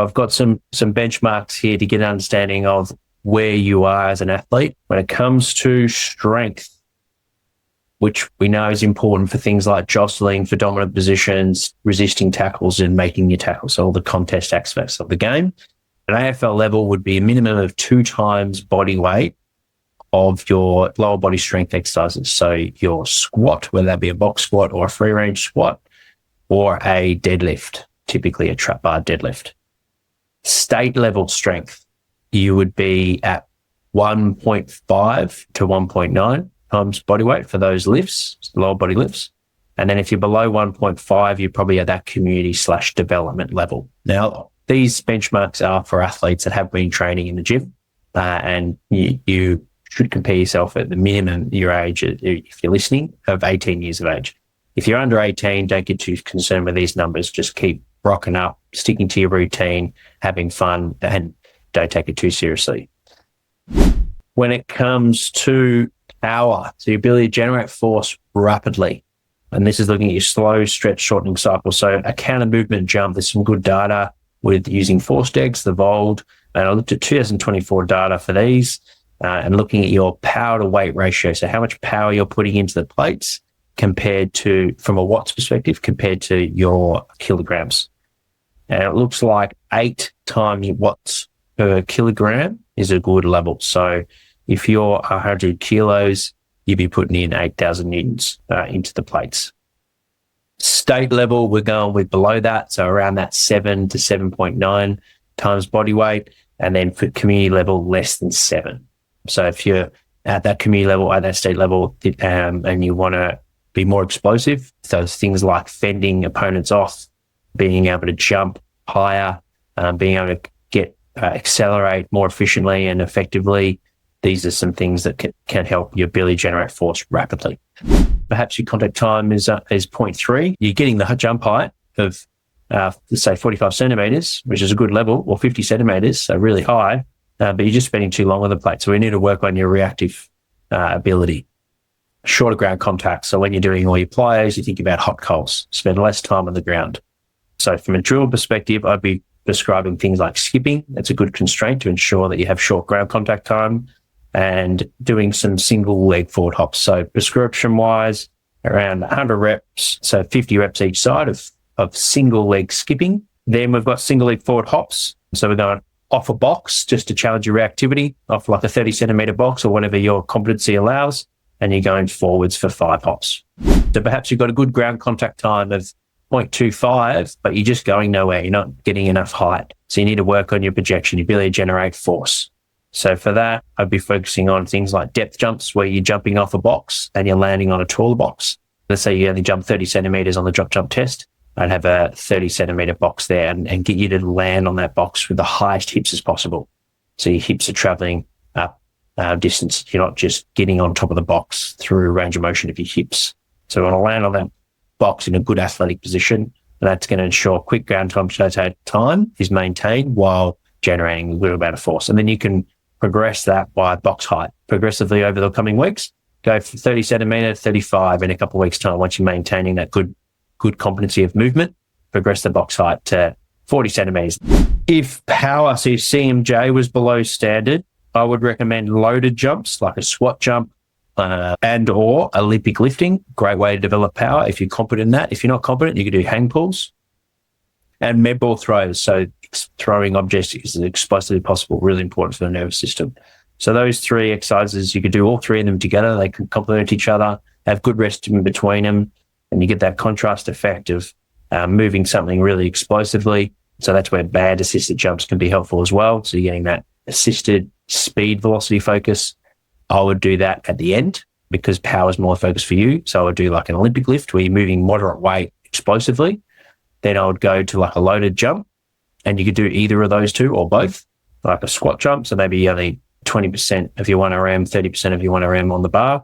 I've got some benchmarks here to get an understanding of where you are as an athlete when it comes to strength, which we know is important for things like jostling for dominant positions, resisting tackles and making your tackles, so all the contest aspects of the game. An AFL level would be a minimum of 2 times body weight of your lower body strength exercises. So your squat, whether that be a box squat or a free range squat, or a deadlift, typically a trap bar deadlift. State level strength, you would be at 1.5 to 1.9 times body weight for those lifts, lower body lifts. And then if you're below 1.5, you're probably at that community/development level. Now, these benchmarks are for athletes that have been training in the gym, and you should compare yourself at the minimum your age, if you're listening, of 18 years of age. If you're under 18, don't get too concerned with these numbers. Just keep rocking up, sticking to your routine, having fun, and don't take it too seriously. When it comes to power, so your ability to generate force rapidly, and this is looking at your slow stretch shortening cycle. So a counter movement jump, there's some good data with using force degs, the VOLD, and I looked at 2024 data for these. And looking at your power to weight ratio, so how much power you're putting into the plates compared to, from a watts perspective, compared to your kilograms. And it looks like 8 times watts per kilogram is a good level. So if you're 100 kilos, you'd be putting in 8,000 newtons into the plates. State level, we're going with below that, so around that 7 to 7.9 times body weight, and then for community level, less than 7. So if you're at that community level, at that state level, and you want to be more explosive, so things like fending opponents off, being able to jump higher, being able to accelerate more efficiently and effectively, these are some things that can help your ability to generate force rapidly. Perhaps your contact time is 0.3. You're getting the jump height of, let's say, 45 centimeters, which is a good level, or 50 centimeters, so really high. But you're just spending too long on the plate. So we need to work on your reactive ability. Shorter ground contact. So when you're doing all your plyos, you think about hot coals, spend less time on the ground. So from a drill perspective, I'd be prescribing things like skipping. That's a good constraint to ensure that you have short ground contact time, and doing some single leg forward hops. So prescription wise, around 100 reps, so 50 reps each side of single leg skipping. Then we've got single leg forward hops. So we're going off a box just to challenge your reactivity, off like a 30 centimeter box or whatever your competency allows, and you're going forwards for 5 hops. So perhaps you've got a good ground contact time of 0.25, but you're just going nowhere. You're not getting enough height. So you need to work on your projection, your ability to generate force. So for that, I'd be focusing on things like depth jumps, where you're jumping off a box and you're landing on a taller box. Let's say you only jump 30 centimeters on the drop jump test. I'd have a 30 centimeter box there and get you to land on that box with the highest hips as possible. So your hips are traveling up distance. You're not just getting on top of the box through range of motion of your hips. So you want to land on that box in a good athletic position, and that's going to ensure quick ground time is maintained while generating a little amount of force. And then you can progress that by box height progressively over the coming weeks. Go from 30 centimeter, 35 in a couple of weeks' time. Once you're maintaining that good competency of movement, progress the box height to 40 centimeters. If power, so if CMJ was below standard, I would recommend loaded jumps like a squat jump and or Olympic lifting. Great way to develop power if you're competent in that. If you're not competent, you can do hang pulls and med ball throws. So throwing objects as explosively possible, really important for the nervous system. So those 3 exercises, you could do all 3 of them together. They can complement each other, have good rest in between them, and you get that contrast effect of moving something really explosively. So that's where band assisted jumps can be helpful as well. So you're getting that assisted speed velocity focus. I would do that at the end because power is more focused for you. So I would do like an Olympic lift where you're moving moderate weight explosively. Then I would go to like a loaded jump, and you could do either of those 2 or both, like a squat jump. So maybe only 20% of your 1RM, 30% of your 1RM on the bar,